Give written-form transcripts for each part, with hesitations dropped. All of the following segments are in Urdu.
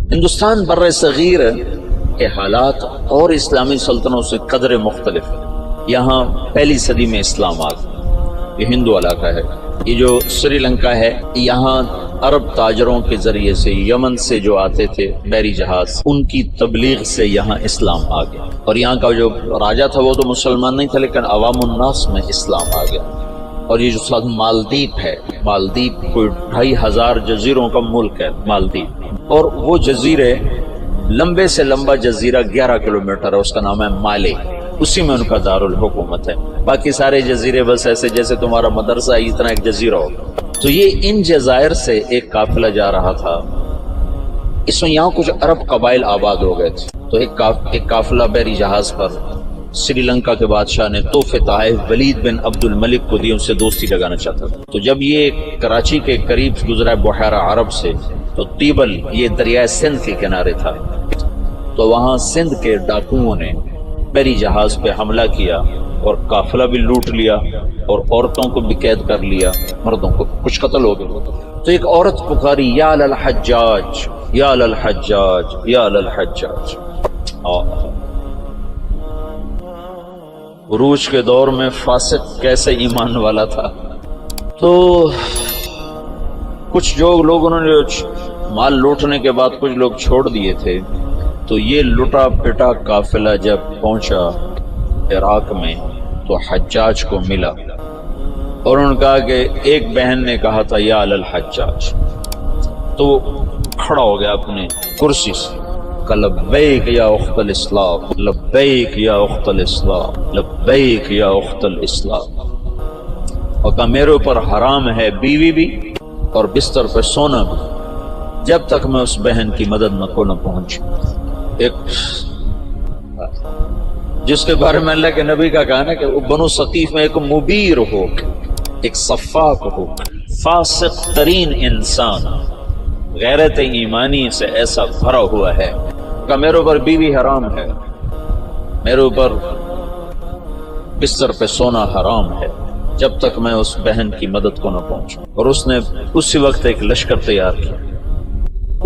ہندوستان بر صغیر کے حالات اور اسلامی سلطنتوں سے قدر مختلف ہے۔ یہاں پہلی صدی میں اسلام آ گیا، یہ ہندو علاقہ ہے۔ یہ جو سری لنکا ہے، یہاں عرب تاجروں کے ذریعے سے یمن سے جو آتے تھے بحری جہاز، ان کی تبلیغ سے یہاں اسلام آ گیا، اور یہاں کا جو راجہ تھا وہ تو مسلمان نہیں تھا، لیکن عوام الناس میں اسلام آ گیا۔ اور یہ جو ساتھ مالدیپ ہے، مالدیپ کوئی 2500 جزیروں کا ملک ہے مالدیپ، اور وہ جزیرے لمبے سے لمبا جزیرہ 11 کلومیٹر ہے، اس کا نام ہے مالے، اسی میں ان کا دارالحکومت ہے۔ باقی سارے جزیرے بس ایسے جیسے تمہارا مدرسہ ہے، اتنا ایک جزیرہ ہوگا۔ تو یہ ان جزائر سے ایک قافلہ جا رہا تھا، اس میں یہاں کچھ عرب قبائل آباد ہو گئے تھے، تو ایک قافلہ بحری جہاز پر سری لنکا کے بادشاہ نے تحفے تحائف ولید بن عبد الملک کو دی، ان سے دوستی لگانا چاہتا تھا۔ تو جب یہ کراچی کے قریب گزرا بحیرہ عرب سے، تو تیبل یہ دریائے سندھ کے کنارے تھا، تو وہاں سندھ کے ڈاکوؤں نے بحری جہاز پہ حملہ کیا اور قافلہ بھی لوٹ لیا، اور عورتوں کو بھی قید کر لیا، مردوں کو کچھ قتل ہو گئے۔ تو ایک عورت پکاری، یا للحجاج یا للحجاج یا للحجاج۔ عروج کے دور میں فاسق کیسے ایمان والا تھا۔ تو کچھ جو لوگ انہوں نے مال لوٹنے کے بعد کچھ لوگ چھوڑ دیے تھے، تو یہ لٹا پٹا قافلہ جب پہنچا عراق میں تو حجاج کو ملا، اور انہوں نے کہا کہ ایک بہن نے کہا تھا یا للحجاج، تو وہ کھڑا ہو گیا اپنے کرسی سے، کہ لبیک یا اخت الاسلام، لبیک یا اخت الاسلام، لبیک یا اخت الاسلام، اور کہا میرے اوپر حرام ہے بیوی بھی اور بستر پہ سونا بھی، جب تک میں اس بہن کی مدد نہ پہنچوں۔ ایک جس کے بارے میں اللہ کے نبی کا کہنا ہے کہ وہ بنو ثقیف میں ایک مبیر ہو، ایک صفاق ہو، فاسق ترین انسان غیرت ایمانی سے ایسا بھرا ہوا ہے کہ میرے اوپر بیوی حرام ہے، میرے اوپر بستر پہ سونا حرام ہے، جب تک میں اس بہن کی مدد کو نہ پہنچوں۔ اور اس نے اسی وقت ایک لشکر تیار کیا،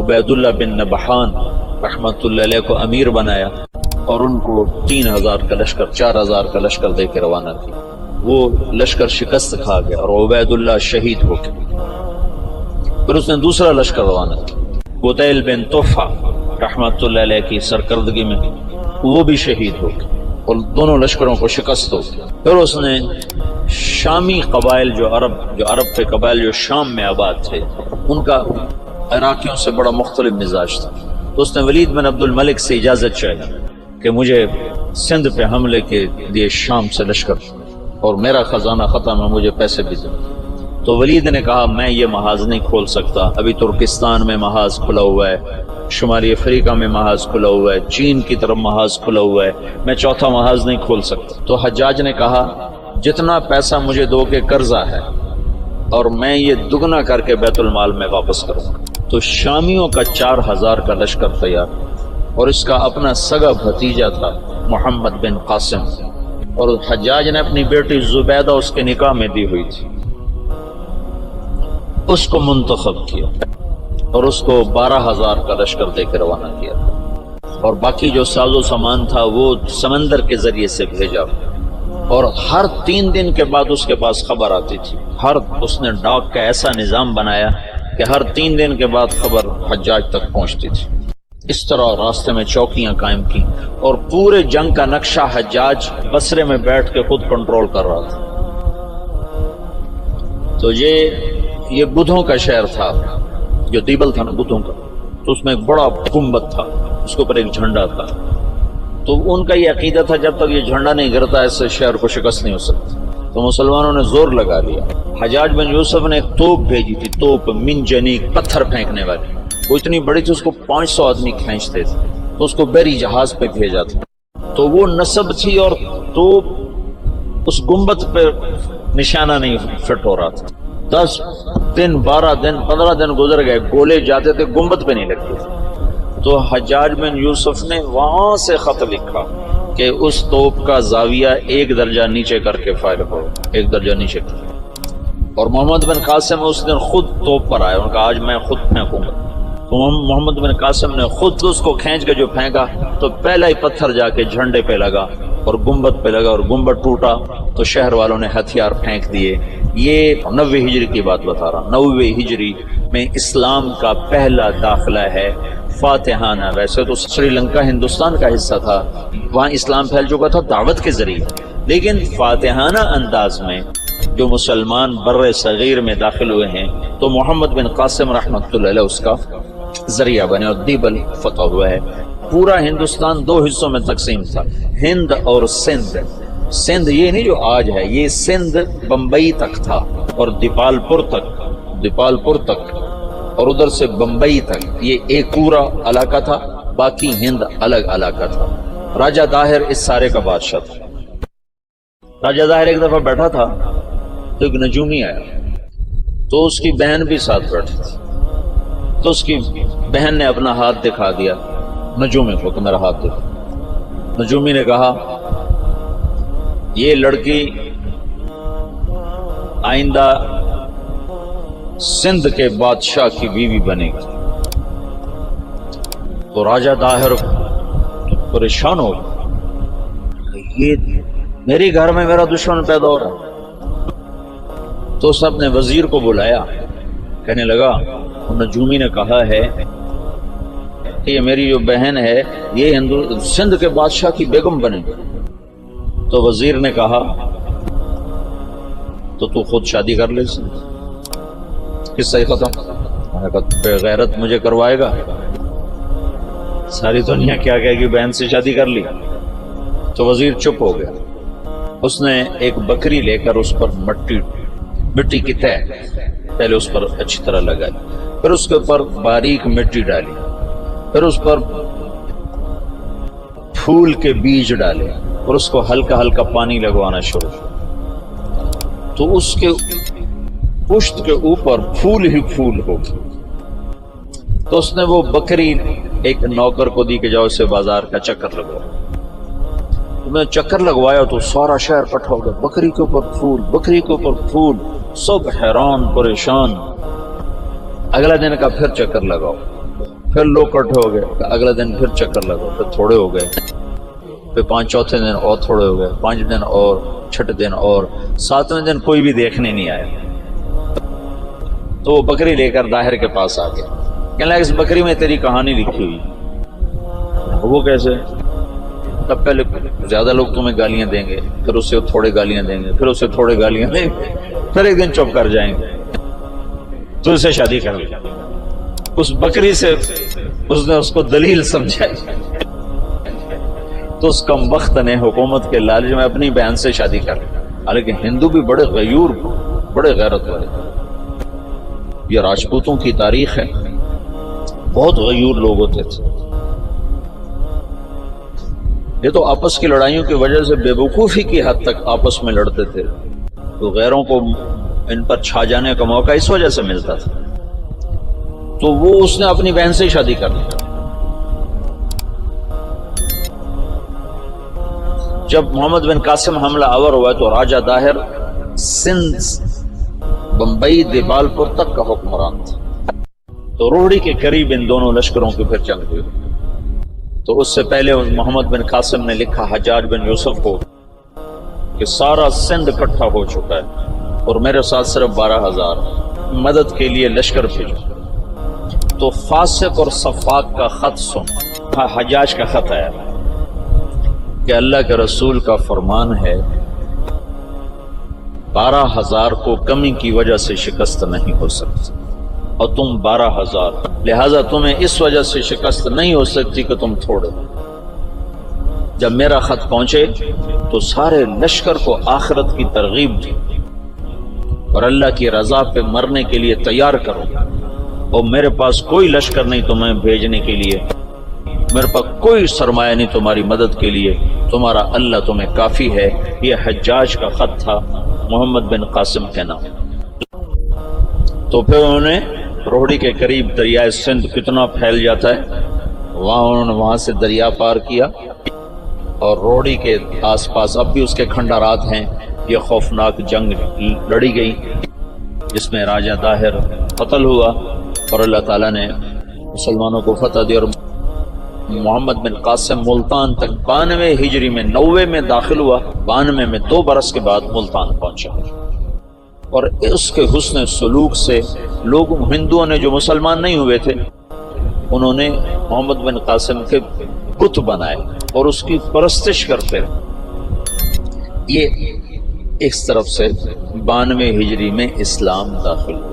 عبید اللہ بن نبحان رحمت اللہ علیہ کو امیر بنایا، اور ان کو 3000 کا لشکر، 4000 کا لشکر دے کے روانہ کیا۔ وہ لشکر شکست کھا گیا اور عبید اللہ شہید ہو گیا۔ پھر اس نے دوسرا لشکر روانہ کیا، قتیل بن طفہ رحمت اللہ علیہ کی سرکردگی میں، وہ بھی شہید ہو گیا، اور دونوں لشکروں کو شکست ہو گیا۔ پھر اس نے شامی قبائل جو عرب کے قبائل جو شام میں آباد تھے، ان کا عراقیوں سے بڑا مختلف مزاج تھا، تو اس نے ولید بن عبد الملک سے اجازت چاہی کہ مجھے سندھ پہ حملے کے لیے شام سے لشکر، اور میرا خزانہ ختم ہے، مجھے پیسے بھی دیں۔ تو ولید نے کہا میں یہ محاذ نہیں کھول سکتا، ابھی ترکستان میں محاذ کھلا ہوا ہے، شمالی افریقہ میں محاذ کھلا ہوا ہے، چین کی طرف محاذ کھلا ہوا ہے، میں چوتھا محاذ نہیں کھول سکتا۔ تو حجاج نے کہا جتنا پیسہ مجھے دو کے قرضہ ہے، اور میں یہ دگنا کر کے بیت المال میں واپس کروں گا۔ تو شامیوں کا 4000 کا لشکر تیار، اور اس کا اپنا سگا بھتیجا تھا محمد بن قاسم، اور حجاج نے اپنی بیٹی زبیدہ اس کے نکاح میں دی ہوئی تھی، اس کو منتخب کیا اور اس کو 12000 کا لشکر دے کے روانہ کیا، اور باقی جو ساز و سامان تھا وہ سمندر کے ذریعے سے بھیجا، اور ہر 3 دن کے بعد اس کے پاس خبر آتی تھی۔ اس نے ڈاک کا ایسا نظام بنایا کہ ہر 3 دن کے بعد خبر حجاج تک پہنچتی تھی۔ اس طرح راستے میں چوکیاں قائم کی، اور پورے جنگ کا نقشہ حجاج بصرے میں بیٹھ کے خود کنٹرول کر رہا تھا۔ تو یہ بدھوں کا شہر تھا، جو دیبل تھا نا بدھوں کا، تو اس میں ایک بڑا گنبد تھا، اس کے اوپر ایک جھنڈا تھا۔ تو ان کا یہ عقیدہ تھا جب تک یہ جھنڈا نہیں گرتا اس شہر کو شکست نہیں ہو سکتی۔ تو مسلمانوں نے زور لگا لیا۔ حجاج بن یوسف نے ایک توپ بھیجی تھی، توپ منجنیق، پتھر پھینکنے والی، وہ اتنی بڑی تھی اس کو 500 آدمی کھینچتے تھے، تو اس کو بحری جہاز پہ بھیجا تھا۔ تو وہ نصب تھی، اور توپ اس گنبد پہ نشانہ نہیں فٹ ہو رہا تھا۔ 10 دن 12 دن 15 دن گزر گئے، گولے جاتے تھے، گنبد پہ نہیں لگتے تھے۔ تو حجاج بن یوسف نے وہاں سے خط لکھا کہ اس توپ کا زاویہ 1 درجہ نیچے کر کے فائر کرو، 1 درجہ نیچے کر۔ اور محمد بن قاسم اس دن خود توپ پر آئے، ان کا آج میں خود پھینکوں گا۔ تو محمد بن قاسم نے خود اس کو کھینچ کے جو پھینکا تو پہلا ہی پتھر جا کے جھنڈے پہ لگا اور گنبد پہ لگا اور گنبد ٹوٹا تو شہر والوں نے ہتھیار پھینک دیے۔ یہ 90 ہجری کی بات بتا رہا، 90 ہجری میں اسلام کا پہلا داخلہ ہے فاتحانہ۔ ویسے تو سری لنکا ہندوستان کا حصہ تھا، وہاں اسلام پھیل چکا تھا دعوت کے ذریعے، لیکن فاتحانہ انداز میں جو مسلمان بر صغیر میں داخل ہوئے ہیں تو محمد بن قاسم رحمۃ اللہ علیہ اس کا ذریعہ بنے اور دیبل فتح ہوا ہے۔ پورا ہندوستان 2 حصوں میں تقسیم تھا، ہند اور سندھ۔ سندھ یہ نہیں جو آج ہے، یہ سندھ بمبئی تک تھا اور دیپال پور تک اور ادھر سے بمبئی تک، یہ ایک پورا علاقہ تھا، باقی ہند الگ علاقہ تھا۔ راجہ داہر اس سارے کا بادشاہ تھا۔ راجہ داہر ایک دفعہ بیٹھا تھا تو ایک نجومی آیا، تو اس کی بہن بھی ساتھ بیٹھی تھی، تو اس کی بہن نے اپنا ہاتھ دکھا دیا نجومی کو کہ میرا ہاتھ دیکھو۔ نجومی نے کہا یہ لڑکی آئندہ سندھ کے بادشاہ کی بیوی بنے گی۔ تو راجہ داہر پریشان ہو گیا، یہ میرے گھر میں میرا دشمن پیدا ہو رہا ہے۔ تو اس نے اپنے وزیر کو بلایا، کہنے لگا نجومی نے کہا ہے کہ یہ میری جو بہن ہے یہ سندھ کے بادشاہ کی بیگم بنے گی۔ تو وزیر نے کہا تو خود شادی کر لے سے قصہ ہی ختم۔ میں نے کہا بے غیرت مجھے کروائے گا، ساری دنیا کیا کہے گی بہن سے شادی کر لی۔ تو وزیر چپ ہو گیا، اس نے ایک بکری لے کر اس پر مٹی کی تہ پہلے اس پر اچھی طرح لگائی، پھر اس کے اوپر باریک مٹی ڈالی، پھر اس پر پھول کے بیج ڈالے اور اس کو ہلکا ہلکا پانی لگوانا شروع کیا۔ تو اس کے پشت کے اوپر پھول ہی پھول ہو گئے۔ تو اس نے وہ بکری ایک نوکر کو دی کہ جاؤ اسے بازار کا چکر لگواؤ۔ میں چکر لگوایا تو سارا شہر اکٹھا ہو گیا، بکری کے اوپر پھول، بکری کے اوپر پھول، سب حیران پریشان۔ اگلا دن کا پھر چکر لگاؤ، پھر لوگ اکٹھے ہو گئے، اگلا دن پھر چکر لگاؤ، پھر تھوڑے ہو گئے، پھر چوتھے دن اور تھوڑے ہو گئے، 5 دن اور، 6 دن اور، 7ویں دن کوئی بھی دیکھنے نہیں آیا۔ تو وہ بکری لے کر داہر کے پاس آ گیا، کہنے لگا اس بکری میں تیری کہانی لکھی ہوئی۔ وہ کیسے؟ تب پہلے زیادہ لوگ تمہیں گالیاں دیں گے، پھر اسے تھوڑے گالیاں دیں گے، پھر اسے تھوڑے گالیاں دیں گے، پھر ایک دن چپ کر جائیں گے، تو اسے شادی کر لی۔ اس بکری سے اس نے اس کو دلیل سمجھائی، تو اس کم وقت نے حکومت کے لالچ میں اپنی بہن سے شادی کر لی۔ حالانکہ ہندو بھی بڑے غیور، بڑے غیرت والے، یہ راجپوتوں کی تاریخ ہے، بہت غیور لوگ ہوتے تھے۔ یہ تو آپس کی لڑائیوں کی وجہ سے بے وقوفی کی حد تک آپس میں لڑتے تھے، تو غیروں کو ان پر چھا جانے کا موقع اس وجہ سے ملتا تھا۔ تو وہ اس نے اپنی بہن سے شادی کر لی۔ جب محمد بن قاسم حملہ آور ہوا تو راجہ داہر سندھ، بمبئی، دیبال پور تک کا حکمران تھا۔ تو روہڑی کے قریب ان دونوں لشکروں کی پھر جنگ ہوئی۔ تو اس سے پہلے محمد بن قاسم نے لکھا حجاج بن یوسف کو کہ سارا سندھ اکٹھا ہو چکا ہے اور میرے ساتھ صرف 12,000 مدد کے لیے لشکر بھیجو۔ تو فاسق اور صفاق کا خط سن، حجاج کا خط آیا کہ اللہ کے رسول کا فرمان ہے 12,000 کو کمی کی وجہ سے شکست نہیں ہو سکتی، اور تم 12,000، لہذا تمہیں اس وجہ سے شکست نہیں ہو سکتی کہ تم تھوڑے۔ جب میرا خط پہنچے تو سارے لشکر کو آخرت کی ترغیب دی اور اللہ کی رضا پہ مرنے کے لیے تیار کرو، اور میرے پاس کوئی لشکر نہیں تمہیں بھیجنے کے لیے، میرے پاس کوئی سرمایہ نہیں تمہاری مدد کے لیے، تمہارا اللہ تمہیں کافی ہے۔ یہ حجاج کا خط تھا محمد بن قاسم کے نام۔ تو پھر انہوں نے روہڑی کے قریب دریائے سندھ کتنا پھیل جاتا ہے، انہوں نے وہاں سے دریا پار کیا، اور روہڑی کے آس پاس اب بھی اس کے کھنڈرات ہیں۔ یہ خوفناک جنگ لڑی گئی جس میں راجہ داہر قتل ہوا، اور اللہ تعالیٰ نے مسلمانوں کو فتح دی اور محمد بن قاسم ملتان تک 92 ہجری میں 90 میں داخل ہوا، 92 میں 2 برس کے بعد ملتان پہنچا، اور اس کے حسن سلوک سے لوگ ہندوؤں نے جو مسلمان نہیں ہوئے تھے انہوں نے محمد بن قاسم کے بت بنائے اور اس کی پرستش کرتے رہے۔ یہ اس طرف سے 92 ہجری میں اسلام داخل ہوا۔